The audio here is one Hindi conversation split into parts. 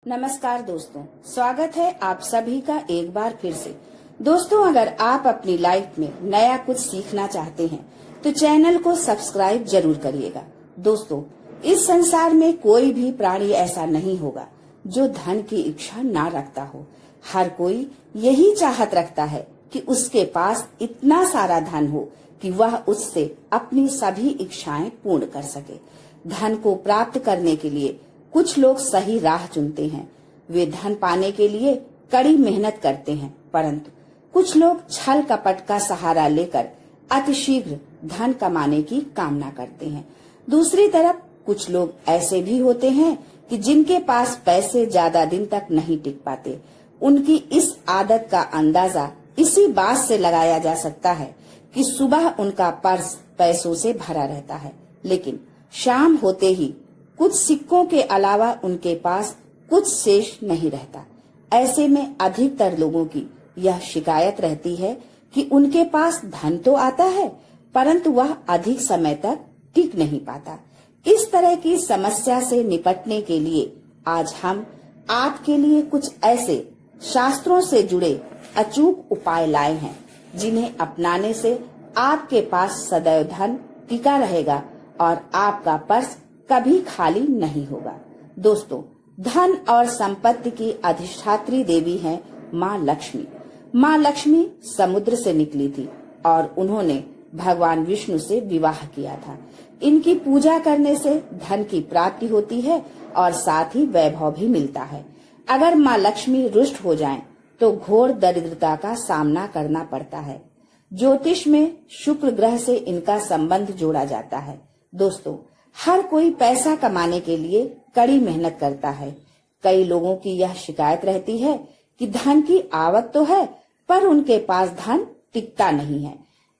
नमस्कार दोस्तों, स्वागत है आप सभी का एक बार फिर से। दोस्तों, अगर आप अपनी लाइफ में नया कुछ सीखना चाहते हैं तो चैनल को सब्सक्राइब जरूर करिएगा। दोस्तों, इस संसार में कोई भी प्राणी ऐसा नहीं होगा जो धन की इच्छा ना रखता हो। हर कोई यही चाहत रखता है कि उसके पास इतना सारा धन हो कि वह उससे अपनी सभी इच्छाएं पूर्ण कर सके। धन को प्राप्त करने के लिए कुछ लोग सही राह चुनते हैं। वे धन पाने के लिए कड़ी मेहनत करते हैं, परंतु कुछ लोग छल कपट का सहारा लेकर अतिशीघ्र धन कमाने की कामना करते हैं। दूसरी तरफ कुछ लोग ऐसे भी होते हैं कि जिनके पास पैसे ज्यादा दिन तक नहीं टिक पाते। उनकी इस आदत का अंदाजा इसी बात से लगाया जा सकता है कि सुबह उनका पर्स पैसों से भरा रहता है, लेकिन शाम होते ही कुछ सिक्कों के अलावा उनके पास कुछ शेष नहीं रहता। ऐसे में अधिकतर लोगों की यह शिकायत रहती है कि उनके पास धन तो आता है, परंतु वह अधिक समय तक टिक नहीं पाता। इस तरह की समस्या से निपटने के लिए आज हम आपके लिए कुछ ऐसे शास्त्रों से जुड़े अचूक उपाय लाए हैं, जिन्हें अपनाने से आपके पास सदैव धन टिका रहेगा और आपका पर्स कभी खाली नहीं होगा। दोस्तों, धन और संपत्ति की अधिष्ठात्री देवी है माँ लक्ष्मी। माँ लक्ष्मी समुद्र से निकली थी और उन्होंने भगवान विष्णु से विवाह किया था। इनकी पूजा करने से धन की प्राप्ति होती है और साथ ही वैभव भी मिलता है। अगर माँ लक्ष्मी रुष्ट हो जाएं, तो घोर दरिद्रता का सामना करना पड़ता है। ज्योतिष में शुक्र ग्रह से इनका संबंध जोड़ा जाता है। दोस्तों, हर कोई पैसा कमाने के लिए कड़ी मेहनत करता है। कई लोगों की यह शिकायत रहती है कि धन की आवक तो है, पर उनके पास धन टिकता नहीं है।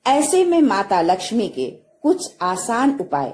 ऐसे में माता लक्ष्मी के कुछ आसान उपाय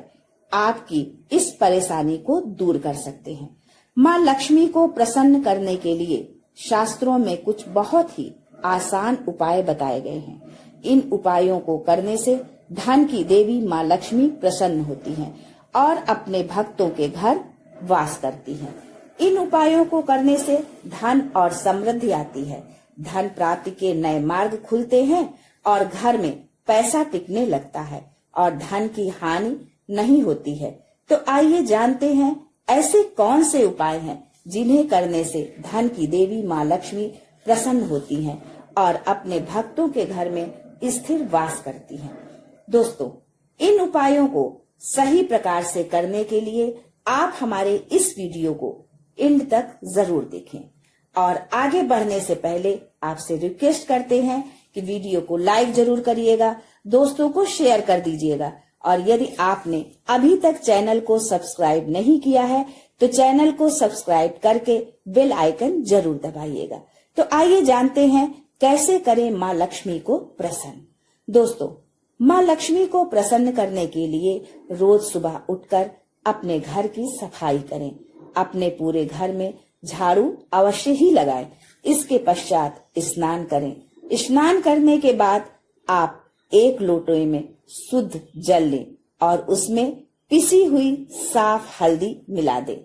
आपकी इस परेशानी को दूर कर सकते हैं। माँ लक्ष्मी को प्रसन्न करने के लिए शास्त्रों में कुछ बहुत ही आसान उपाय बताए गए हैं। इन उपायों को करने से धन की देवी माँ लक्ष्मी प्रसन्न होती हैं और अपने भक्तों के घर वास करती हैं। इन उपायों को करने से धन और समृद्धि आती है। धन प्राप्ति के नए मार्ग खुलते हैं और घर में पैसा टिकने लगता है और धन की हानि नहीं होती है। तो आइए जानते हैं ऐसे कौन से उपाय हैं जिन्हें करने से धन की देवी माँ लक्ष्मी प्रसन्न होती हैं और अपने भक्तों के घर में स्थिर वास करती हैं। दोस्तों, इन उपायों को सही प्रकार से करने के लिए आप हमारे इस वीडियो को एंड तक जरूर देखें और आगे बढ़ने से पहले आपसे रिक्वेस्ट करते हैं कि वीडियो को लाइक जरूर करिएगा, दोस्तों को शेयर कर दीजिएगा और यदि आपने अभी तक चैनल को सब्सक्राइब नहीं किया है तो चैनल को सब्सक्राइब करके बेल आइकन जरूर दबाइएगा। तो आइए जानते हैं कैसे करें माँ लक्ष्मी को प्रसन्न। दोस्तों, माँ लक्ष्मी को प्रसन्न करने के लिए रोज सुबह उठकर अपने घर की सफाई करें। अपने पूरे घर में झाड़ू अवश्य ही लगाएं। इसके पश्चात स्नान करें। स्नान करने के बाद आप एक लोटे में शुद्ध जल लें और उसमें पिसी हुई साफ हल्दी मिला दें।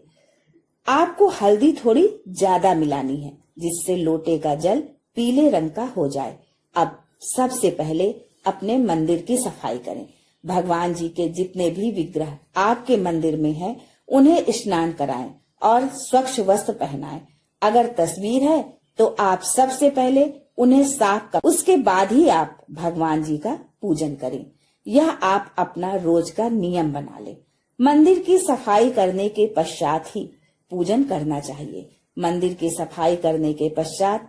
आपको हल्दी थोड़ी ज्यादा मिलानी है, जिससे लोटे का जल पीले रंग का हो जाए। अब सबसे पहले अपने मंदिर की सफाई करें। भगवान जी के जितने भी विग्रह आपके मंदिर में हैं, उन्हें स्नान कराएं और स्वच्छ वस्त्र पहनाएं। अगर तस्वीर है तो आप सबसे पहले उन्हें साफ कर, उसके बाद ही आप भगवान जी का पूजन करें। यह आप अपना रोज का नियम बना लें। मंदिर की सफाई करने के पश्चात ही पूजन करना चाहिए। मंदिर की सफाई करने के पश्चात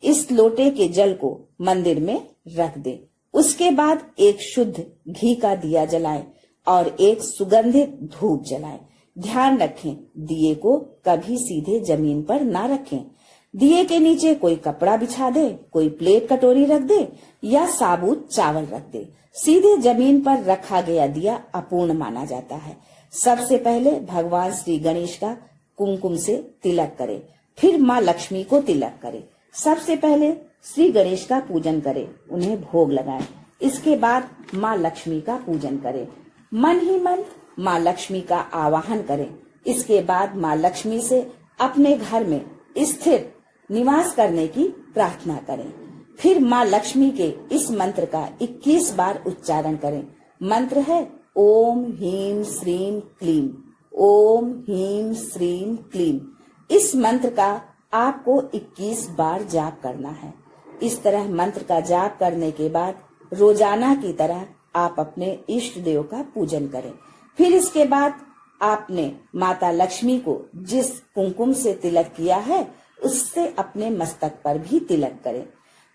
इस लोटे के जल को मंदिर में रख दें। उसके बाद एक शुद्ध घी का दिया जलाएं और एक सुगंधित धूप जलाएं। ध्यान रखें, दिए को कभी सीधे जमीन पर ना रखें। दिए के नीचे कोई कपड़ा बिछा दे, कोई प्लेट कटोरी रख दे या साबुत चावल रख दे। सीधे जमीन पर रखा गया दिया अपूर्ण माना जाता है। सबसे पहले भगवान श्री गणेश का कुमकुम से तिलक करें, फिर माँ लक्ष्मी को तिलक करें। सबसे पहले श्री गणेश का पूजन करें, उन्हें भोग लगाएं। इसके बाद माँ लक्ष्मी का पूजन करें। मन ही मन माँ लक्ष्मी का आवाहन करें। इसके बाद माँ लक्ष्मी से अपने घर में स्थिर निवास करने की प्रार्थना करें। फिर माँ लक्ष्मी के इस मंत्र का 21 बार उच्चारण करें। मंत्र है ओम ह्रीं श्रीं क्लीं, ओम ह्रीं श्रीं क्लीं। इस मंत्र का आपको 21 बार जाप करना है। इस तरह मंत्र का जाप करने के बाद रोजाना की तरह आप अपने इष्ट देव का पूजन करें। फिर इसके बाद आपने माता लक्ष्मी को जिस कुमकुम से तिलक किया है उससे अपने मस्तक पर भी तिलक करें।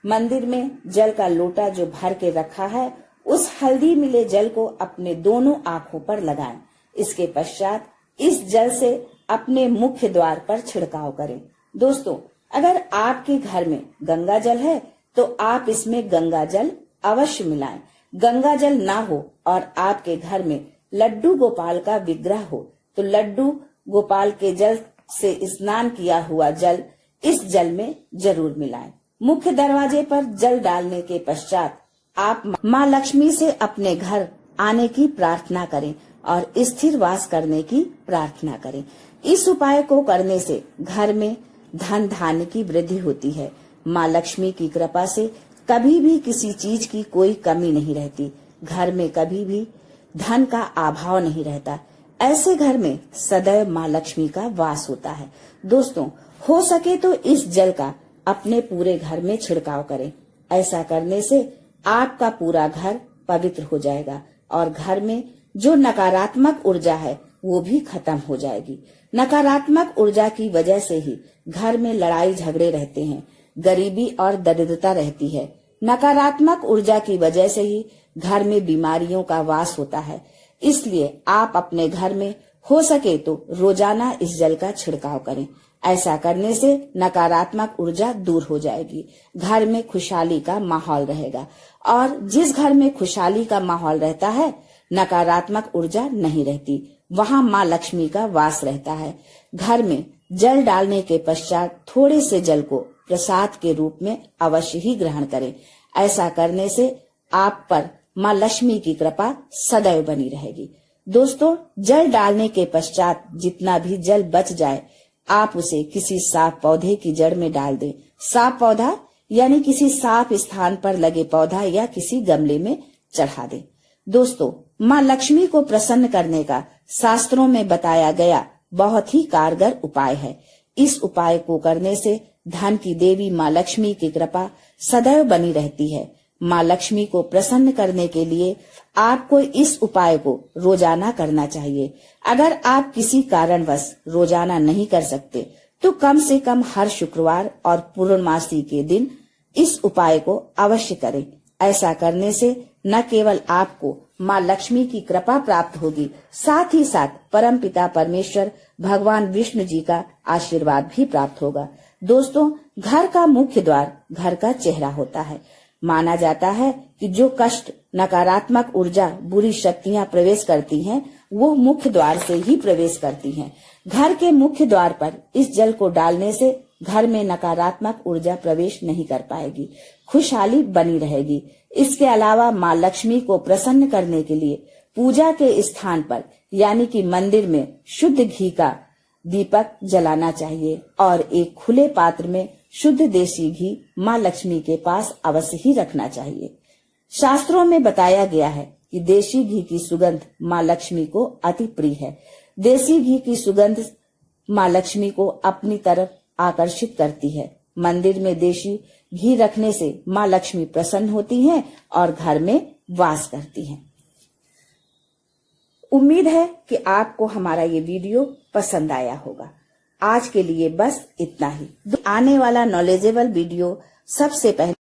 मंदिर में जल का लोटा जो भर के रखा है उस हल्दी मिले जल को अपने दोनों आंखों पर लगाएं। इसके पश्चात इस जल से अपने मुख्य द्वार पर छिड़काव करें। दोस्तों, अगर आपके घर में गंगा जल है तो आप इसमें गंगा जल अवश्य मिलाएं। गंगा जल ना हो और आपके घर में लड्डू गोपाल का विग्रह हो तो लड्डू गोपाल के जल से स्नान किया हुआ जल इस जल में जरूर मिलाएं। मुख्य दरवाजे पर जल डालने के पश्चात आप माँ लक्ष्मी से अपने घर आने की प्रार्थना करें और स्थिर वास करने की प्रार्थना करें। इस उपाय को करने से घर में धन धान्य की वृद्धि होती है। माँ लक्ष्मी की कृपा से कभी भी किसी चीज की कोई कमी नहीं रहती। घर में कभी भी धन का अभाव नहीं रहता। ऐसे घर में सदैव माँ लक्ष्मी का वास होता है। दोस्तों, हो सके तो इस जल का अपने पूरे घर में छिड़काव करें। ऐसा करने से आपका पूरा घर पवित्र हो जाएगा और घर में जो नकारात्मक ऊर्जा है वो भी खत्म हो जाएगी। नकारात्मक ऊर्जा की वजह से ही घर में लड़ाई झगड़े रहते हैं, गरीबी और दरिद्रता रहती है। नकारात्मक ऊर्जा की वजह से ही घर में बीमारियों का वास होता है। इसलिए आप अपने घर में हो सके तो रोजाना इस जल का छिड़काव करें। ऐसा करने से नकारात्मक ऊर्जा दूर हो जाएगी, घर में खुशहाली का माहौल रहेगा। और जिस घर में खुशहाली का माहौल रहता है, नकारात्मक ऊर्जा नहीं रहती, वहाँ माँ लक्ष्मी का वास रहता है। घर में जल डालने के पश्चात थोड़े से जल को प्रसाद के रूप में अवश्य ही ग्रहण करें। ऐसा करने से आप पर माँ लक्ष्मी की कृपा सदैव बनी रहेगी। दोस्तों, जल डालने के पश्चात जितना भी जल बच जाए आप उसे किसी साफ पौधे की जड़ में डाल दें। साफ पौधा यानी किसी साफ स्थान पर लगे पौधा या किसी गमले में चढ़ा दें। दोस्तों, माँ लक्ष्मी को प्रसन्न करने का शास्त्रों में बताया गया बहुत ही कारगर उपाय है। इस उपाय को करने से धन की देवी माँ लक्ष्मी की कृपा सदैव बनी रहती है। माँ लक्ष्मी को प्रसन्न करने के लिए आपको इस उपाय को रोजाना करना चाहिए। अगर आप किसी कारणवश रोजाना नहीं कर सकते तो कम से कम हर शुक्रवार और पूर्णमासी के दिन इस उपाय को अवश्य करें। ऐसा करने से न केवल आपको माँ लक्ष्मी की कृपा प्राप्त होगी, साथ ही साथ परमपिता परमेश्वर भगवान विष्णु जी का आशीर्वाद भी प्राप्त होगा। दोस्तों, घर का मुख्य द्वार घर का चेहरा होता है। माना जाता है कि जो कष्ट, नकारात्मक ऊर्जा, बुरी शक्तियां प्रवेश करती हैं, वो मुख्य द्वार से ही प्रवेश करती हैं। घर के मुख्य द्वार पर इस जल को डालने से घर में नकारात्मक ऊर्जा प्रवेश नहीं कर पाएगी, खुशहाली बनी रहेगी। इसके अलावा माँ लक्ष्मी को प्रसन्न करने के लिए पूजा के स्थान पर यानी कि मंदिर में शुद्ध घी का दीपक जलाना चाहिए और एक खुले पात्र में शुद्ध देसी घी माँ लक्ष्मी के पास अवश्य ही रखना चाहिए। शास्त्रों में बताया गया है कि देसी घी की सुगंध माँ लक्ष्मी को अति प्रिय है। देसी घी की सुगंध माँ लक्ष्मी को अपनी तरफ आकर्षित करती है। मंदिर में देसी घी रखने से माँ लक्ष्मी प्रसन्न होती हैं और घर में वास करती हैं। उम्मीद है कि आपको हमारा ये वीडियो पसंद आया होगा। आज के लिए बस इतना ही। आने वाला नॉलेजेबल वीडियो सबसे पहले